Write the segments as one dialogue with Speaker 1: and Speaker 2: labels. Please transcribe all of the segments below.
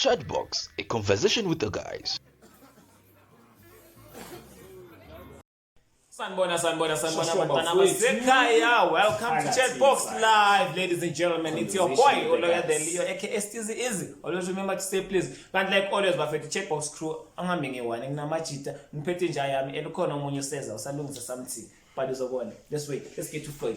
Speaker 1: Chatbox, a conversation with the guys.
Speaker 2: Sanbona, bantwana basekhaya. Welcome to Chatbox Live, ladies and gentlemen. It's your boy, Oloya Delio, aka Stizy Easy. Always remember to say please. Can't like always, bafethi Chatbox crew. Angambi nge-one, nginamajita. Ngiphethe nje yami, elukhona omunye useza, usalungisa something. But uzobona. Let's wait. Let's get to Floyd.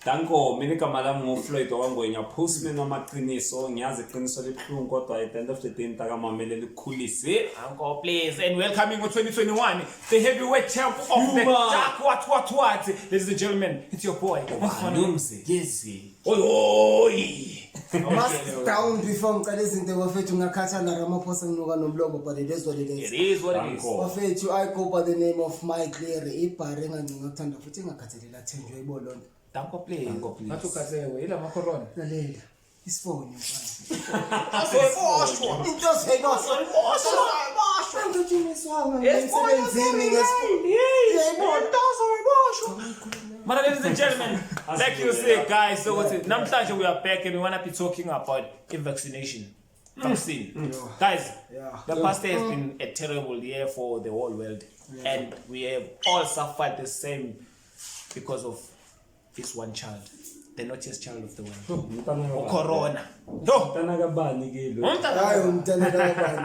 Speaker 3: Danko, mina igama lami nguFloyd okwangwenya postman wamaqiniso ngiyazi iqiniso libuhlungu kodwa at the end of the day ntakamamele likhulise.
Speaker 2: Uncle, please. And welcoming in 2021, the heavyweight champ of the dark what. Ladies and gentlemen, it's your boy.
Speaker 3: Yezi.
Speaker 2: Oi.
Speaker 4: Must down before ngicela izinto bafethu ngakhatha la Ramaphosa nginuka nomlomo, but it is what it is.
Speaker 2: It is what it is.
Speaker 4: Bafethu, I go by the name of Mike Leary. Ibhare engancinga ukuthanda futhi engakhathalela thenjwe ibolonto.
Speaker 2: Danko, please.
Speaker 4: Ngathi ukhathiwe ila makorona. Lalela. Isifoni mfana. Into seyibosho. Angijimiswanga ngisebenzini ngesifoni.
Speaker 2: But ladies and gentlemen, like you say, guys, so namhlanje we are back and we want to be talking about vaccination. Vaccine. Guys, the past year has been a terrible year for the whole world. And we have all suffered the same because of this one child. The naughtiest child of the world. Corona.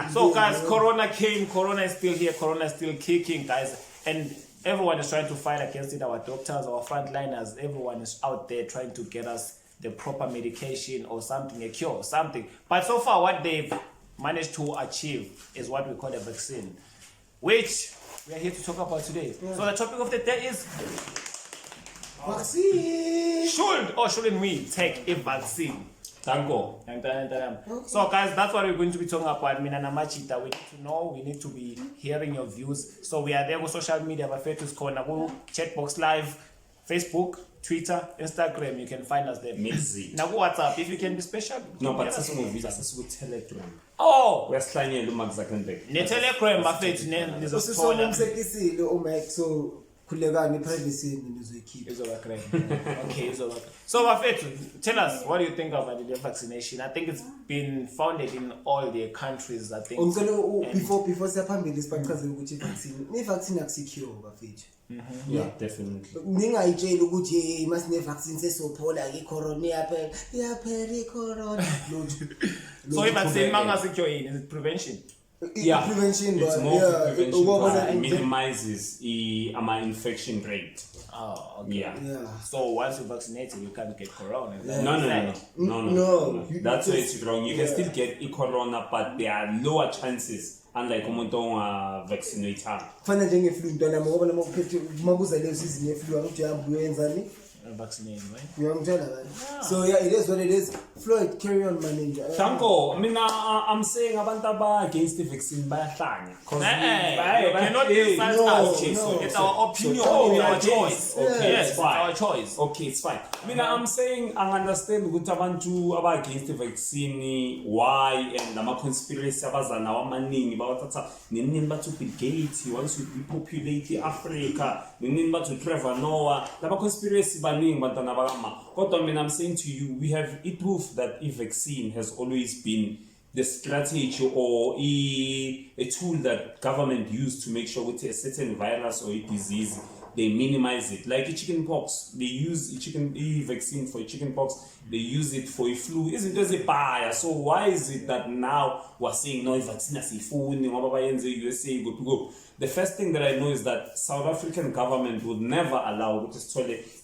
Speaker 2: So guys, Corona came, Corona is still here, Corona is still kicking, guys. And everyone is trying to fight against it. Our doctors, our frontliners, everyone is out there trying to get us the proper medication or something, a cure or something. But so far, what they've managed to achieve is what we call a vaccine, which we are here to talk about today. So the topic of the day is
Speaker 4: vaccine.
Speaker 2: Should or shouldn't we take a vaccine?
Speaker 3: Danko.
Speaker 2: So guys, that's what we're going to be talking about. Mina namachita. We need to know, we need to be hearing your views. So we are there with social media, bafethu corner, Chatbox Live, Facebook, Twitter, Instagram. You can find us there. Now WhatsApp, if you can be special.
Speaker 3: No, but this is with Telegram.
Speaker 2: Oh,
Speaker 3: We're sliding Mark Zuckerberg.
Speaker 2: ne Telegram bafethu ne
Speaker 4: Usisona umsekisile uMike, so khulekani privacy nizoyikhipha.
Speaker 2: Okay, so bafethu, tell us, what do you think about the vaccination? I think it's been founded in all the countries, I think.
Speaker 4: Before siyaphambili sibachazela ukuthi vaccine akusecure bafethu.
Speaker 3: Yeah, definitely.
Speaker 4: Ningayitshela ukuthi masine vaccine sesophola ke corona yaphela corona.
Speaker 2: So if vaccine mangasecure yini, is it prevention?
Speaker 3: Yeah,
Speaker 4: prevention,
Speaker 3: it's
Speaker 4: but
Speaker 3: more prevention because it
Speaker 4: it
Speaker 3: minimizes the infection rate.
Speaker 2: Oh, okay.
Speaker 3: Yeah.
Speaker 2: So once you're vaccinated, you can't get corona.
Speaker 3: No. That's where it's wrong. You can still get corona, but there are lower chances. Unlike umuntu vaccinated.
Speaker 4: Kufana njengeflu ntwana ngoba noma uphethe makuza leyo season yeflu ukuthi uhambe uyenzani?
Speaker 2: Vaccinated, right?
Speaker 4: Uyamtshela bani? So yeah, it is what it is. Floyd, carry on, manager.
Speaker 3: Danko, I'm saying abantu against the vaccine bayahlanya.
Speaker 2: Cannot criticize us. It's our opinion, our choice.
Speaker 3: Okay,
Speaker 2: yes,
Speaker 3: it's fine.
Speaker 2: our choice.
Speaker 3: Okay, it's fine. I'm saying I understand ukuthi abantu against the vaccine, why, and ama conspiracy abazana wamaningi bawathatha nenini bathu Bill Gates, he wants to repopulate Africa, nenini bathu Trevor Noah, laba conspiracy baningi bantwana bakama. Kodwa I'm saying to you, we have proof that a vaccine has always been the strategy or a tool that government used to make sure with a certain virus or a disease, they minimize it. Like a chicken pox, they use a vaccine for a chicken pox, they use it for a flu. Isn't it a buyer? So why is it that now we're saying no vaccine is a food in USA go? The first thing that I know is that South African government would never allow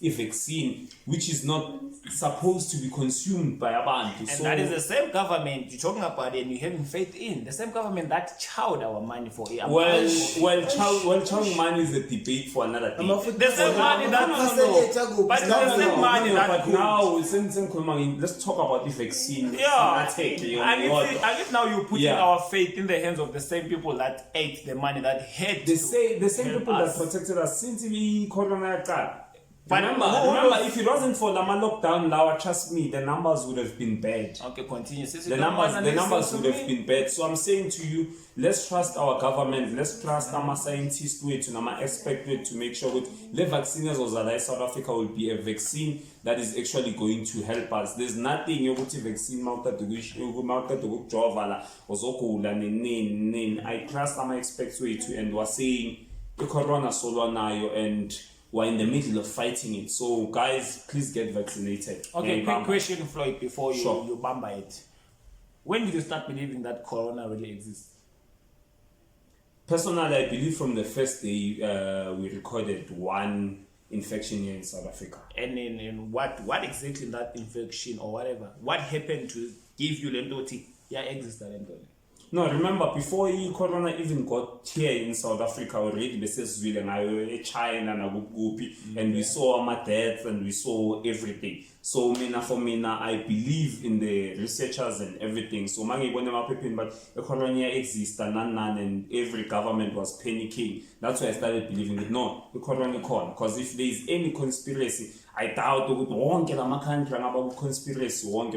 Speaker 3: a vaccine which is not supposed to be consumed by abantu.
Speaker 2: And that is the same government you're talking about and you're having faith in. The same government that chowed our money for it.
Speaker 3: Chowing money is a debate for another day.
Speaker 2: The same money that but the same money that
Speaker 3: now let's talk about the vaccine.
Speaker 2: Yeah. And if now you're putting our faith in the hands of the same people that ate the money that had
Speaker 3: the same people that protected us since the corona
Speaker 2: But
Speaker 3: remember, if it wasn't for the lockdown, now trust me, the numbers would have been bad.
Speaker 2: Okay, continue.
Speaker 3: The numbers would have been bad. So I'm saying to you, let's trust our government, let's trust our scientists and our experts to make sure that the vaccine as South Africa will be a vaccine that is actually going to help us. There's nothing you put vaccine I trust our experts and we're saying the corona solo nayo and we're in the middle of fighting it. So guys, please get vaccinated.
Speaker 2: Okay, quick question, Floyd, before
Speaker 3: Sure.
Speaker 2: you bamba it. When did you start believing that corona really exists?
Speaker 3: Personally, I believe from the first day we recorded one infection here in South Africa.
Speaker 2: And in what exactly that infection or whatever? What happened to give you lendoti? Yeah, exists lendoti.
Speaker 3: No, remember, before corona even got here in South Africa, already China and we saw our deaths and we saw everything. So I believe in the researchers and everything. So but the corona exists and every government was panicking. That's why I started believing it. No, the corona con. Because if there is any conspiracy, I doubt wonke la country about conspiracy corona,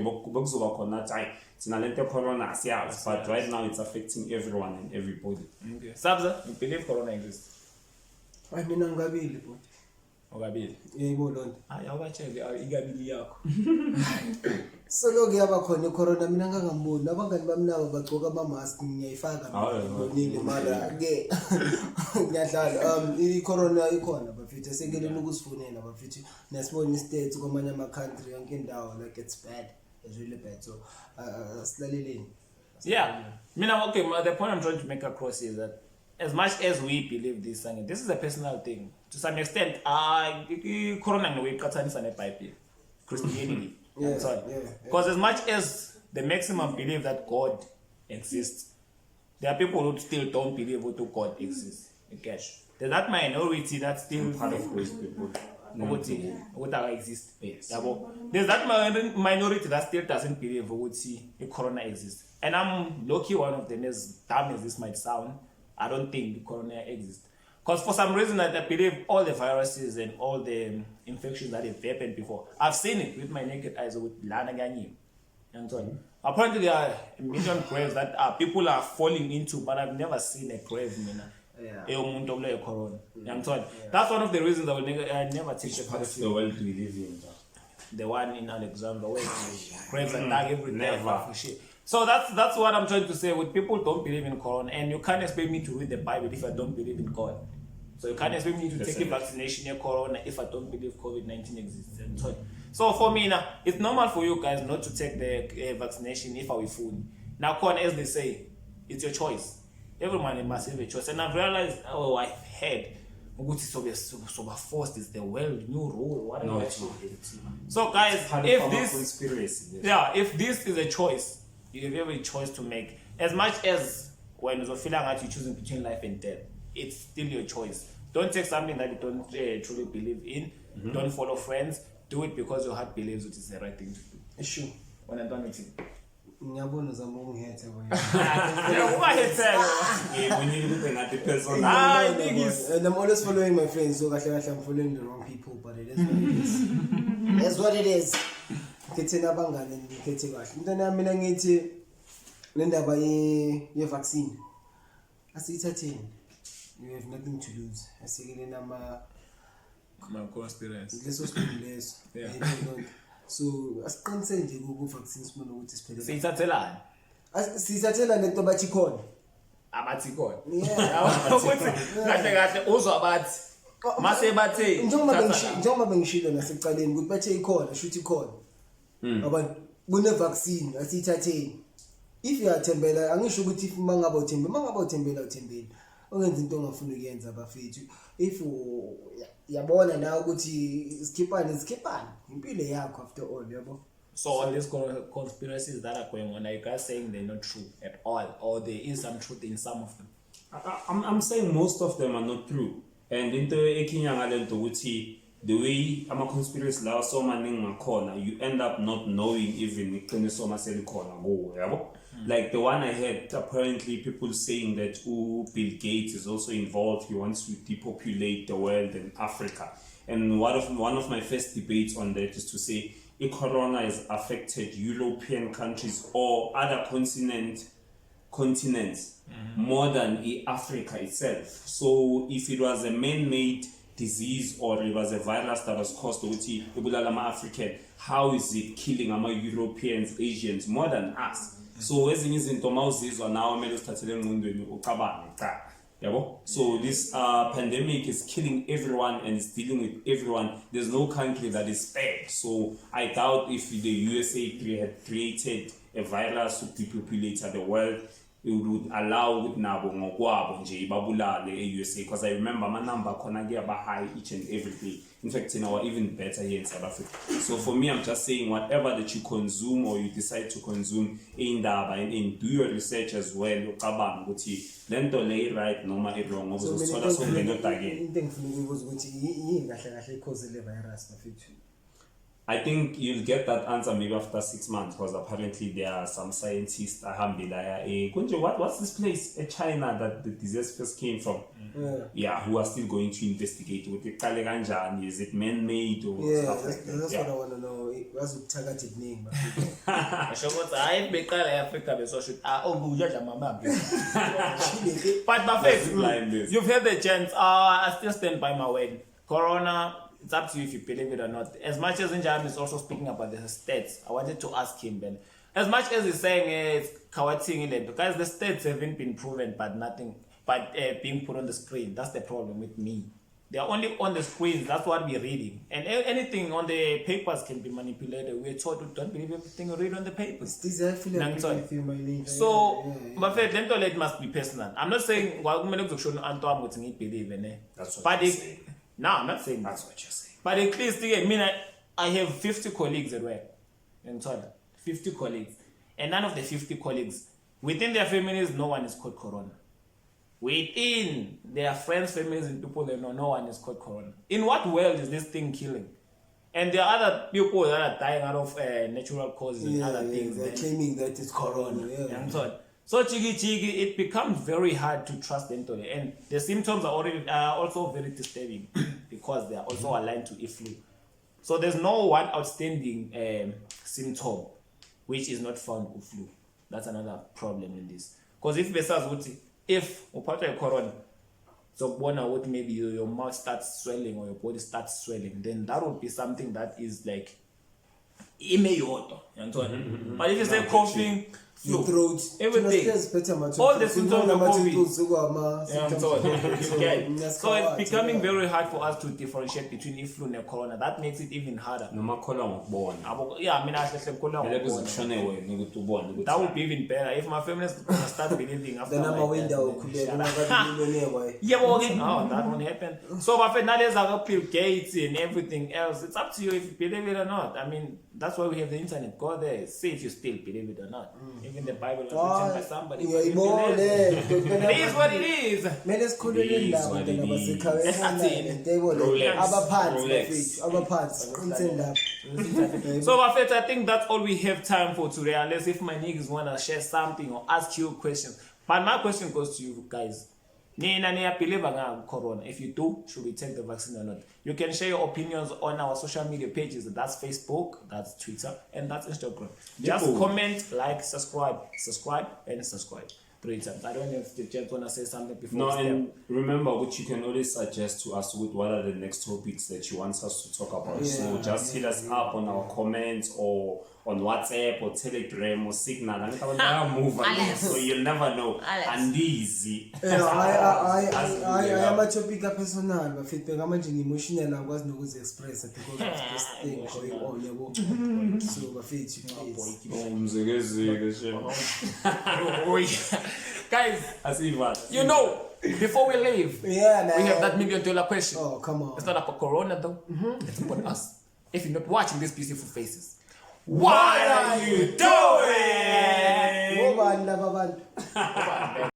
Speaker 3: but right now it's affecting everyone and everybody.
Speaker 2: Okay. Sabza, you believe corona exists?
Speaker 4: I mean, ngabili but
Speaker 2: Okabili.
Speaker 4: yebo lonto.
Speaker 2: Hayi awubatshele igabili yakho.
Speaker 4: So lokho yaba khona icorona mina ngangamboni abangani bami nabo bagcoka ama mask ngiyayifaka ngibonile mara ke ngiyadlala icorona ikhona bafithe sekeleni ukusifunela bafithe nasibona states kwamanye ama country yonke indawo like it's bad. It's really bad. So,
Speaker 2: yeah. Okay, the point I'm trying to make across is that as much as we believe this is a personal thing. To some extent, corona no way katsanisa ne Bible, Christianity. Because as much as the maximum believe that God exists, there are people who still don't believe that God exists. There's that minority that still
Speaker 3: Part of those people.
Speaker 2: What exist. Yes. There's that minority that still doesn't believe the corona exists. And I'm lucky one of them, as dumb as this might sound. I don't think the corona exists. Because for some reason I believe all the viruses and all the infections that have happened before. I've seen it with my naked eyes with Lana Ganyi. Apparently there are a million graves that people are falling into, but I've never seen a grave. Corona. That's one of the reasons I never take the
Speaker 3: part of the world we live in.
Speaker 2: The one in Alexandria where graves are dug every day. So that's what I'm trying to say. With people don't believe in corona, and you can't expect me to read the Bible if I don't believe in God. So you can't expect me to take a vaccination in corona if I don't believe COVID-19 exists. So for me now, it's normal for you guys not to take the vaccination if I will food. Now, as they say, it's your choice. Everyone must have a choice. And I've realized, I've heard, so forced is the world new rule. What no, so guys, if this is a choice, you have every choice to make. As much as when you're feeling like you're choosing between life and death, it's still your choice. Don't take something that you don't truly believe in. Mm-hmm. Don't follow friends. Do it because your heart believes it is the right thing to do.
Speaker 4: Sure.
Speaker 2: When I'm done with it.
Speaker 4: Ngiyabona zama ungithethe and I'm always following my friends, so I'm following the wrong people, but it is what it is. That's what it is. Ngithe nabangani ngithethe kahle into nami mina ngithi le ndaba ye vaccine asiyithatheni. You have nothing to lose. Asikele nama
Speaker 2: conspiracies.
Speaker 4: Leso sikhululeso. So asiqinise nje ku vaccine sibone ukuthi siphele.
Speaker 2: Siyithathelana.
Speaker 4: Siyithathela lento bathi khona.
Speaker 2: Abathi khona. Kahle uzwa abathi. Mase bathe.
Speaker 4: Njengoba bengishilo nasekuqaleni ukuthi bathe ikhona, shuthi ikhona. Abantu kune vaccine asiyithatheni. If uyathembela angisho ukuthi if mangabe uthembela uthembela. Ongenza into ongafuna ukuyenza bafethu. If yabona na ukuthi skippane impilo yakho after all yabo.
Speaker 2: So all these conspiracies that are going on, are you guys saying they're not true at all, or there is some truth in some of them?
Speaker 3: I'm saying most of them are not true. And into ekinyanga lento ukuthi the way ama-conspiracy lawa so maningi ngakhona, you end up not knowing even iqiniso maselikhona kuwo yabo. Like the one I heard, apparently people saying that Bill Gates is also involved. He wants to depopulate the world and Africa. And one of my first debates on that is to say, if corona has affected European countries or other continents more than Africa itself. So if it was a man-made disease or it was a virus that was caused with African, how is it killing Europeans, Asians more than us? So ezinye izinto mawuzizwa nawe kumele usithathele engqondweni ucabange cha. Yabo? So this pandemic is killing everyone and is dealing with everyone. There's no country that is spared. So I doubt if the USA had created a virus to depopulate the world, it would allow with nabo ngokwabo nje babulale e-USA, because I remember my number khona ke aba high each and every day. In fact, even better here in South Africa. So for me, I'm just saying whatever that you consume or you decide to consume indaba and do your research as well. Ucabanga ukuthi lento le right noma wrong ngoba uzothola sokungena odakeni.
Speaker 4: Into engifuna ukubuza ukuthi yini kahle kahle cause le virus bafethu.
Speaker 3: I think you'll get that answer maybe after 6 months, because apparently there are some scientists what's this place in China that the disease first came from? Who are still going to investigate with it. Is it man-made or stuff like that?
Speaker 4: That's what I want to know. What's the targeted name?
Speaker 2: But Buffett, you've heard the chants. I still stand by my word. Corona, it's up to you if you believe it or not. As much as Njam is also speaking about the stats, I wanted to ask him, Ben. As much as he's saying it's kawating, because the stats haven't been proven, but being put on the screen. That's the problem with me. They are only on the screens. That's what we're reading. And anything on the papers can be manipulated. We're taught to don't believe everything you read on the papers. So, but it must be personal. I'm not saying
Speaker 3: That's what you're saying.
Speaker 2: No, I'm not saying
Speaker 3: that's what you're saying.
Speaker 2: But at least, I have 50 colleagues at work. 50 colleagues. And none of the 50 colleagues, within their families, no one is caught corona. Within their friends, families, and people they know, no one is caught corona. In what world is this thing killing? And there are other people that are dying out of natural causes and other things.
Speaker 4: They're claiming that it's corona.
Speaker 2: So it becomes very hard to trust them totally. And the symptoms are also very disturbing because they are also aligned to flu. So there's no one outstanding symptom which is not found with flu. That's another problem in this. Because if upata corona, so what maybe your mouth starts swelling or your body starts swelling, then that would be something that is like but if you say coughing, flu,
Speaker 4: throat,
Speaker 2: everything, all the symptoms of COVID. So it's becoming very hard for us to differentiate between flu and corona. That makes it even harder. That would be even better if my family is gonna start believing after that won't happen. So my families are up Bill Gates and everything else. It's up to you if you believe it or not. I mean, that's why we have the internet. Go there, see if you still believe it or not. Even the Bible was written by somebody. It is what it is. So I think that's all we have time for today, unless if my niggas want to share something or ask you questions. But my question goes to you guys. Corona. If you do, should we take the vaccine or not? You can share your opinions on our social media pages. That's Facebook, that's Twitter, and that's Instagram. Just comment, like, subscribe, and subscribe 3 times. I don't know if the gents want to say something before.
Speaker 3: No, and remember, what you can always suggest to us with what are the next topics that you want us to talk about. So just hit us up on our comments or on WhatsApp or Telegram or Signal. And so you'll never know. And easy.
Speaker 4: I am a topic personal, but feedback I'm emotional. I was not going to express it because of this thing going on. So
Speaker 2: guys, you know, before we leave, we have that $1 million question.
Speaker 4: Oh, come on.
Speaker 2: It's not about Corona though. It's about us. If you're not watching these beautiful faces, what are you doing?